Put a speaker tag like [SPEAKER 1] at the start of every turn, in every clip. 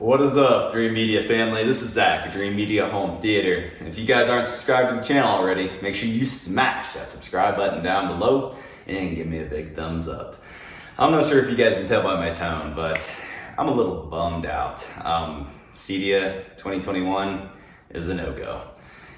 [SPEAKER 1] What is up, Dreamedia family? This is Zach at Dreamedia Home Theater. And if you guys aren't subscribed to the channel already, make sure you smash that subscribe button down below and give me a big thumbs up. I'm not sure if you guys can tell by my tone, but I'm a little bummed out. Cedia 2021 is a no-go.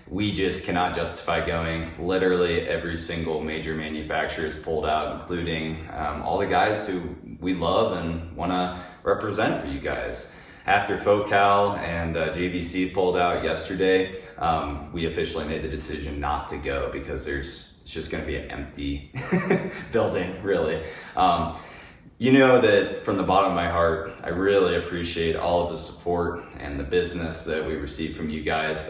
[SPEAKER 1] We just cannot justify going. Literally every single major manufacturer is pulled out, including all the guys who we love and want to represent for you guys. After Focal and JVC pulled out yesterday, we officially made the decision not to go because it's just going to be an empty building, really. You know that from the bottom of my heart, I really appreciate all of the support and the business that we received from you guys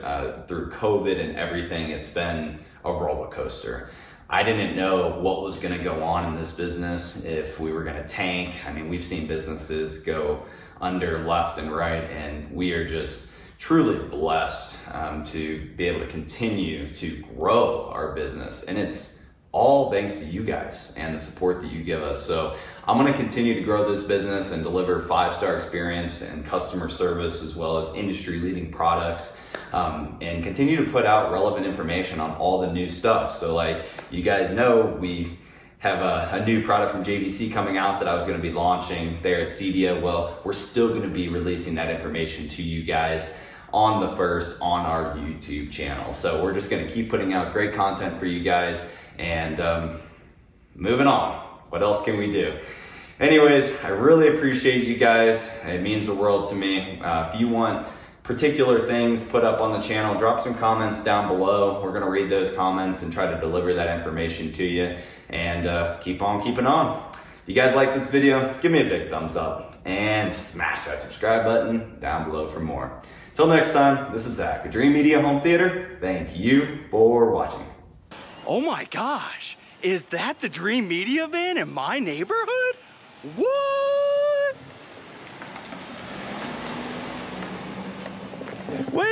[SPEAKER 1] through COVID and everything. It's been a roller coaster. I didn't know what was going to go on in this business, if we were going to tank. I mean, we've seen businesses go under left and right, and we are just truly blessed to be able to continue to grow our business. And it's all thanks to you guys and the support that you give us. So I'm going to continue to grow this business and deliver 5-star experience and customer service, as well as industry leading products, and continue to put out relevant information on all the new stuff. So like you guys know, we have a new product from JVC coming out that I was going to be launching there at Cedia. Well, we're still going to be releasing that information to you guys on the first on our YouTube channel. So we're just going to keep putting out great content for you guys. And moving on, what else can we do? Anyways, I really appreciate you guys. It means the world to me. If you want particular things put up on the channel, drop some comments down below. We're gonna read those comments and try to deliver that information to you, and keep on keeping on. If you guys like this video, give me a big thumbs up and smash that subscribe button down below for more. Till next time, this is Zach at Dreamedia Home Theater. Thank you for watching.
[SPEAKER 2] Oh my gosh, is that the Dreamedia van in my neighborhood? What? Wait!